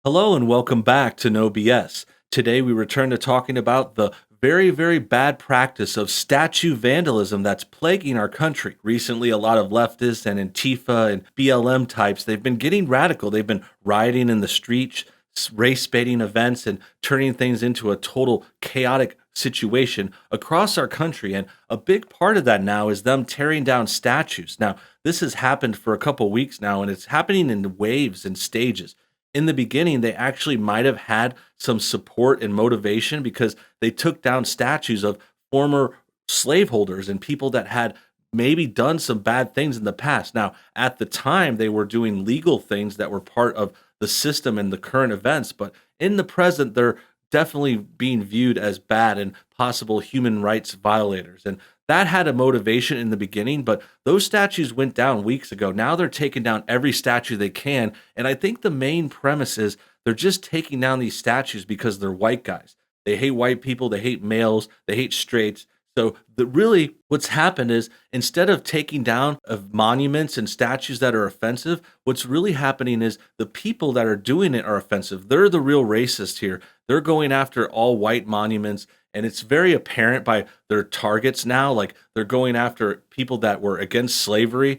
Hello and welcome back to NoBS. Today we return to talking about the very, very bad practice of statue vandalism that's plaguing our country. Recently, a lot of leftists and Antifa and BLM types, they've been getting radical. They've been rioting in the streets, race baiting events, and turning things into a total chaotic situation across our country. And a big part of that now is them tearing down statues. Now, this has happened for a couple weeks now, and it's happening in waves and stages. In the beginning, they actually might have had some support and motivation because they took down statues of former slaveholders and people that had maybe done some bad things in the past. Now, at the time, they were doing legal things that were part of the system and the current events, but in the present, they're definitely being viewed as bad and possible human rights violators. And that had a motivation in the beginning, but those statues went down weeks ago. Now they're taking down every statue they can. And I think the main premise is they're just taking down these statues because they're white guys. They hate white people, they hate males, they hate straights. So really what's happened is instead of taking down of monuments and statues that are offensive, what's really happening is the people that are doing it are offensive. They're the real racists here. They're going after all white monuments, and it's very apparent by their targets now. Like they're going after people that were against slavery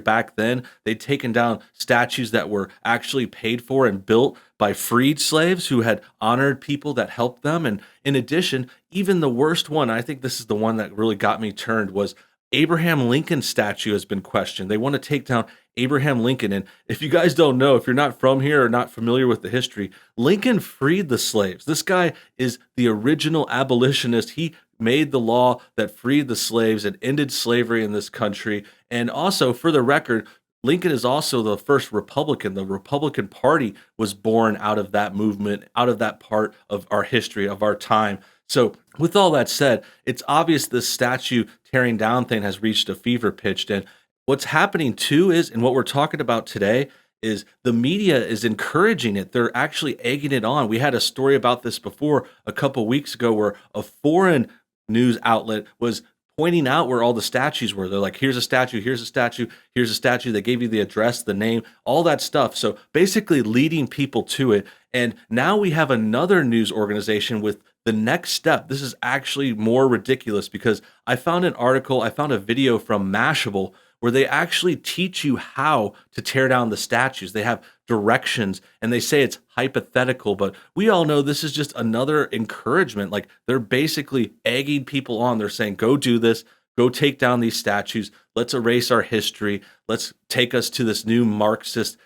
back then. They'd taken down statues that were actually paid for and built by freed slaves who had honored people that helped them. And in addition, even the worst one, I think this is the one that really got me turned, was Abraham Lincoln's statue has been questioned. They want to take down Abraham Lincoln. And if you guys don't know, if you're not from here or not familiar with the history, Lincoln freed the slaves. This guy is the original abolitionist. He made the law that freed the slaves and ended slavery in this country. And also, for the record, Lincoln is also the first Republican. The Republican Party was born out of that movement, out of that part of our history, of our time. So, with all that said, it's obvious this statue tearing down thing has reached a fever pitch. And what's happening too is, and what we're talking about today, is the media is encouraging it. They're actually egging it on. We had a story about this before a couple weeks ago where a foreign news outlet was pointing out where all the statues were. They're like, here's a statue, here's a statue, here's a statue. They gave you the address, the name, all that stuff. So basically leading people to it. And now we have another news organization with the next step. This is actually more ridiculous because I found a video from Mashable where they actually teach you how to tear down the statues. They have directions and they say it's hypothetical, but we all know this is just another encouragement. Like they're basically egging people on. They're saying, go do this, go take down these statues. Let's erase our history. Let's take us to this new Marxist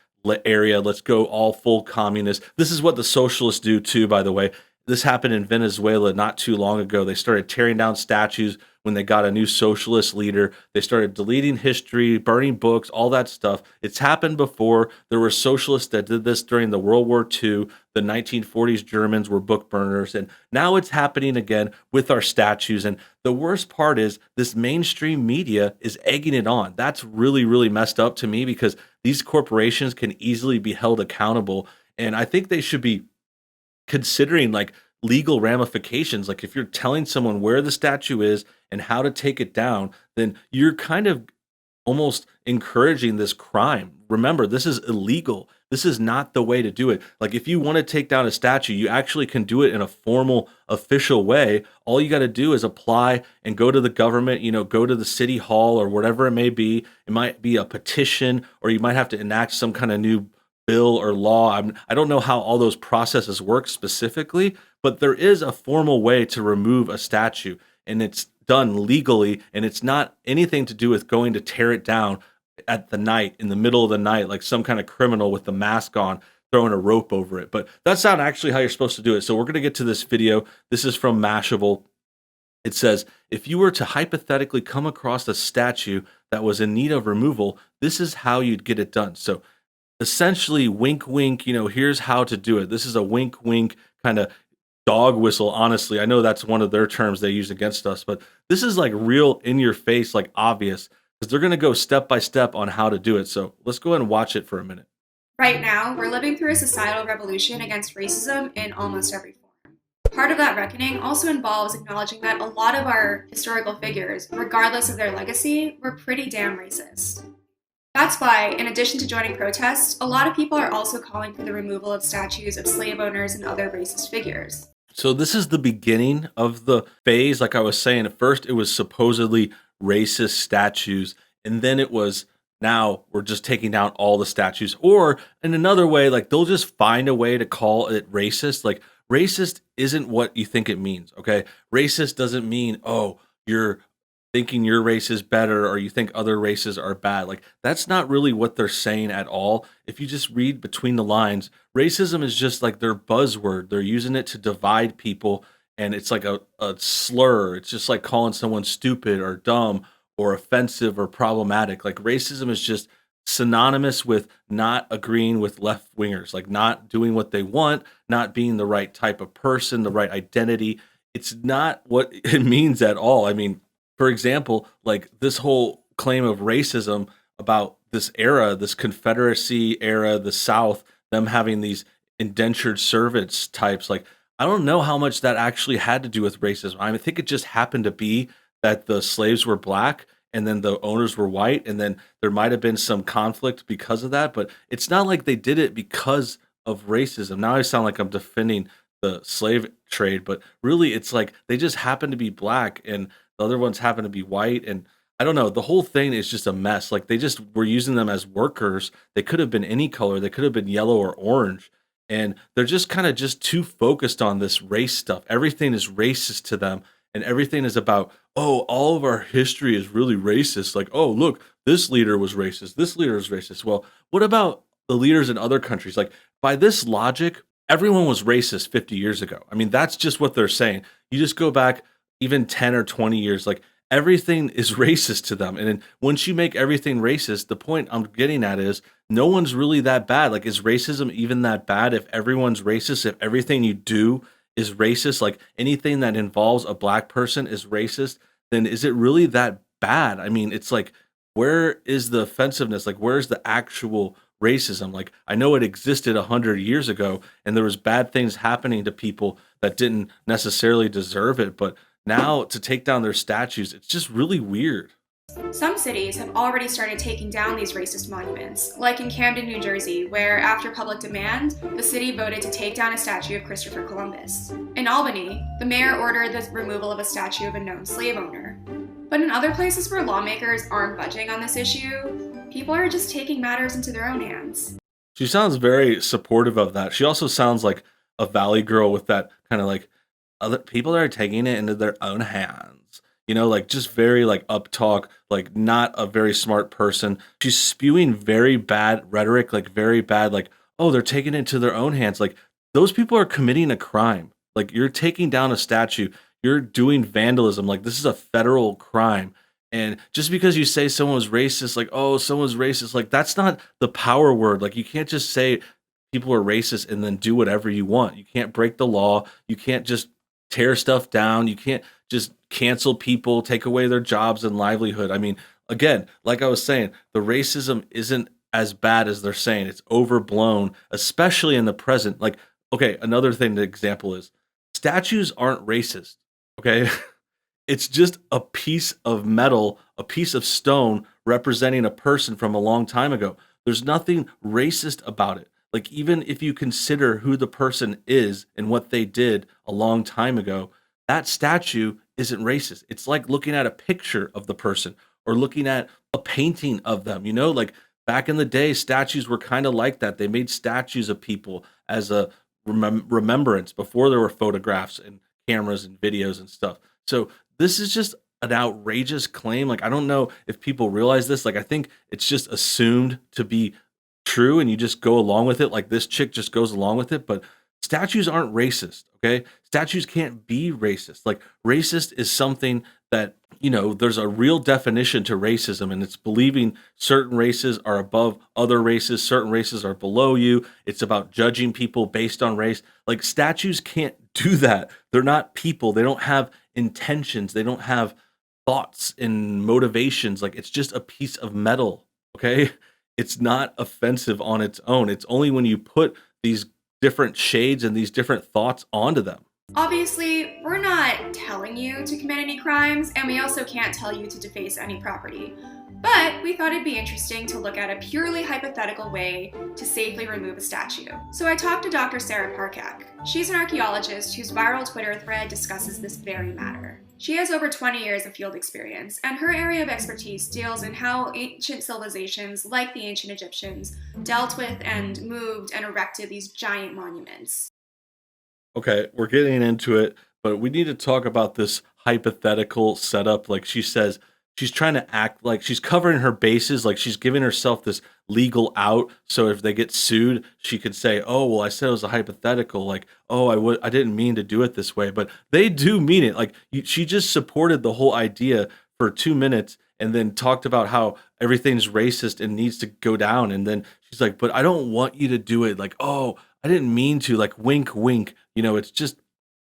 area. Let's go all full communist. This is what the socialists do too, by the way. This happened in Venezuela not too long ago. They started tearing down statues when they got a new socialist leader. They started deleting history, burning books, all that stuff. It's happened before. There were socialists that did this during the World War II. The 1940s Germans were book burners. And now it's happening again with our statues. And the worst part is this mainstream media is egging it on. That's really, really messed up to me because these corporations can easily be held accountable. And I think they should be considering like legal ramifications. Like if you're telling someone where the statue is and how to take it down, then you're kind of almost encouraging this crime. Remember, this is illegal. This is not the way to do it. Like if you want to take down a statue, you actually can do it in a formal, official way. All you got to do is apply and go to the government, go to the city hall or whatever it may be. It might be a petition, or you might have to enact some kind of new bill or law. I don't know how all those processes work specifically, but there is a formal way to remove a statue, and it's done legally, and it's not anything to do with going to tear it down at the night, in the middle of the night, like some kind of criminal with the mask on, throwing a rope over it. But that's not actually how you're supposed to do it. So we're going to get to this video. This is from Mashable. It says, if you were to hypothetically come across a statue that was in need of removal, this is how you'd get it done. So essentially, wink, wink, here's how to do it. This is a wink, wink kind of dog whistle, honestly. I know that's one of their terms they use against us, but this is like real in your face, like obvious, because they're going to go step by step on how to do it. So let's go ahead and watch it for a minute. Right now, we're living through a societal revolution against racism in almost every form. Part of that reckoning also involves acknowledging that a lot of our historical figures, regardless of their legacy, were pretty damn racist. That's why, in addition to joining protests, a lot of people are also calling for the removal of statues of slave owners and other racist figures. So this is the beginning of the phase. Like I was saying, at first it was supposedly racist statues, and then it was now we're just taking down all the statues. Or in another way, like they'll just find a way to call it racist. Like racist isn't what you think it means. Okay. Racist doesn't mean, oh, you're thinking your race is better or you think other races are bad. Like that's not really what they're saying at all. If you just read between the lines, racism is just like their buzzword. They're using it to divide people, and it's like a slur. It's just like calling someone stupid or dumb or offensive or problematic. Like racism is just synonymous with not agreeing with left wingers, like not doing what they want, not being the right type of person, the right identity. It's not what it means at all. I mean, for example, like this whole claim of racism about this era, this Confederacy era, the South, them having these indentured servants types, like I don't know how much that actually had to do with racism. I think it just happened to be that the slaves were black and then the owners were white, and then there might have been some conflict because of that, but it's not like they did it because of racism. Now I sound like I'm defending the slave trade, but really it's like they just happen to be black and the other ones happen to be white. And I don't know, the whole thing is just a mess. Like they just were using them as workers. They could have been any color. They could have been yellow or orange. And they're just kind of just too focused on this race stuff. Everything is racist to them, and everything is about, oh, all of our history is really racist. Like, oh, look, this leader was racist. This leader was racist. Well, what about the leaders in other countries? Like by this logic, everyone was racist 50 years ago. I mean, that's just what they're saying. You just go back even 10 or 20 years, like everything is racist to them. And then once you make everything racist, the point I'm getting at is no one's really that bad. Like, is racism even that bad if everyone's racist? If everything you do is racist, like anything that involves a black person is racist, then is it really that bad? I mean, it's like, where is the offensiveness? Like, where's the actual racism? Like, I know it existed 100 years ago and there was bad things happening to people that didn't necessarily deserve it. But now to take down their statues, it's just really weird. Some cities have already started taking down these racist monuments, like in Camden, New Jersey, where after public demand, the city voted to take down a statue of Christopher Columbus. In Albany, the mayor ordered the removal of a statue of a known slave owner. But in other places where lawmakers aren't budging on this issue, people are just taking matters into their own hands. She sounds very supportive of that. She also sounds like a valley girl with that kind of like other people are taking it into their own hands. You know, like just very like up talk, like not a very smart person. She's spewing very bad rhetoric, like very bad, like, oh, they're taking it into their own hands. Like those people are committing a crime. Like you're taking down a statue, you're doing vandalism. Like this is a federal crime. And just because you say someone was racist, like, oh, someone's racist, like that's not the power word. Like you can't just say people are racist and then do whatever you want. You can't break the law. You can't just tear stuff down. You can't just cancel people, take away their jobs and livelihood. I mean, again, like I was saying, the racism isn't as bad as they're saying. It's overblown, especially in the present. Like, okay, another thing, the example is statues aren't racist. Okay. It's just a piece of metal, a piece of stone representing a person from a long time ago. There's nothing racist about it. Like, even if you consider who the person is and what they did a long time ago, that statue isn't racist. It's like looking at a picture of the person or looking at a painting of them. You know, like back in the day, statues were kind of like that. They made statues of people as a remembrance before there were photographs and cameras and videos and stuff. So this is just an outrageous claim. Like, I don't know if people realize this. Like, I think it's just assumed to be true and you just go along with it. Like, this chick just goes along with it. But statues aren't racist, okay? Statues can't be racist. Like, racist is something that, you know, there's a real definition to racism, and it's believing certain races are above other races, certain races are below you. It's about judging people based on race. Like, statues can't do that. They're not people. They don't have intentions. They don't have thoughts and motivations. Like, it's just a piece of metal, okay? It's not offensive on its own. It's only when you put these different shades and these different thoughts onto them. Obviously, we're not telling you to commit any crimes, and we also can't tell you to deface any property. But we thought it'd be interesting to look at a purely hypothetical way to safely remove a statue. So I talked to Dr. Sarah Parkak. She's an archaeologist whose viral Twitter thread discusses this very matter. She has over 20 years of field experience, and her area of expertise deals in how ancient civilizations, like the ancient Egyptians, dealt with and moved and erected these giant monuments. Okay, we're getting into it, but we need to talk about this hypothetical setup. Like she says, she's trying to act like she's covering her bases, like she's giving herself this legal out. So if they get sued, she could say, "Oh, well, I said it was a hypothetical. Like, oh, I didn't mean to do it this way." But they do mean it. Like she just supported the whole idea for 2 minutes and then talked about how everything's racist and needs to go down. And then she's like, "But I don't want you to do it." Like, oh, I didn't mean to. Like, wink, wink. It's just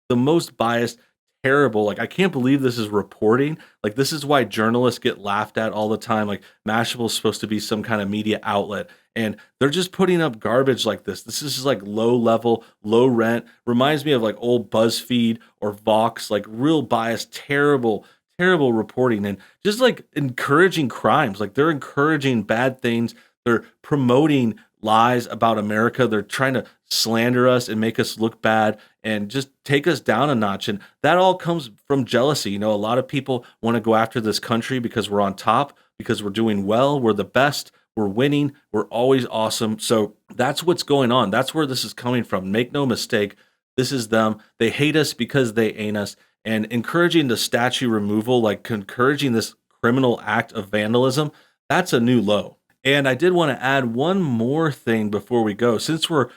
the most biased, terrible. Like, I can't believe this is reporting. Like, this is why journalists get laughed at all the time. Like, Mashable is supposed to be some kind of media outlet, and they're just putting up garbage like this. This is just like low level, low rent. Reminds me of like old BuzzFeed or Vox, like real biased, terrible, terrible reporting, and just like encouraging crimes. Like, they're encouraging bad things. They're promoting lies about America. They're trying to slander us and make us look bad and just take us down a notch. And that all comes from jealousy. A lot of people want to go after this country because we're on top, because we're doing well, we're the best, we're winning, we're always awesome. So that's what's going on. That's where this is coming from. Make no mistake, this is them. They hate us because they ain't us. And encouraging the statue removal, like encouraging this criminal act of vandalism, that's a new low. And I did want to add one more thing before we go. Since we're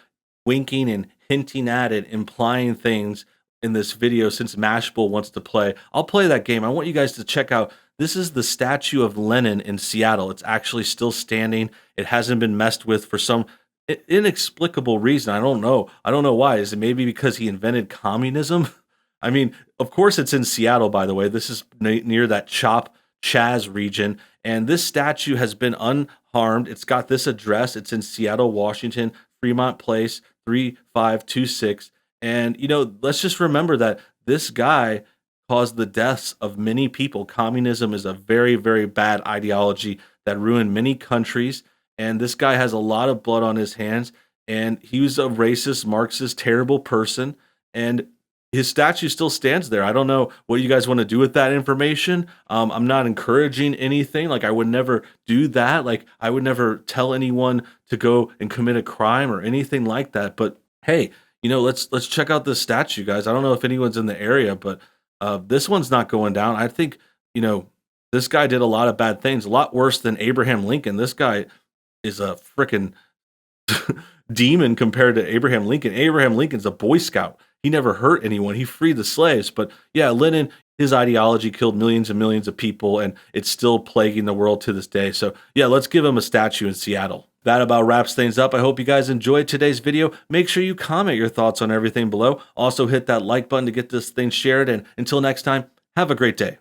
winking and hinting at it, implying things in this video, since Mashable wants to play, I'll play that game. I want you guys to check out, this is the statue of Lenin in Seattle. It's actually still standing. It hasn't been messed with for some inexplicable reason. I don't know. I don't know why. Is it maybe because he invented communism? I mean, of course it's in Seattle, by the way. This is near that Chaz region. And this statue has been unharmed. It's got this address. It's in Seattle, Washington, Fremont Place, 3526. And, let's just remember that this guy caused the deaths of many people. Communism is a very, very bad ideology that ruined many countries. And this guy has a lot of blood on his hands. And he was a racist, Marxist, terrible person. And his statue still stands there. I don't know what you guys want to do with that information. I'm not encouraging anything. Like, I would never do that. Like, I would never tell anyone to go and commit a crime or anything like that. But hey, let's check out this statue, guys. I don't know if anyone's in the area, but this one's not going down. I think, this guy did a lot of bad things, a lot worse than Abraham Lincoln. This guy is a freaking demon compared to Abraham Lincoln. Abraham Lincoln's a Boy Scout. He never hurt anyone. He freed the slaves. But yeah, Lenin, his ideology killed millions and millions of people, and it's still plaguing the world to this day. So yeah, let's give him a statue in Seattle. That about wraps things up. I hope you guys enjoyed today's video. Make sure you comment your thoughts on everything below. Also hit that like button to get this thing shared. And until next time, have a great day.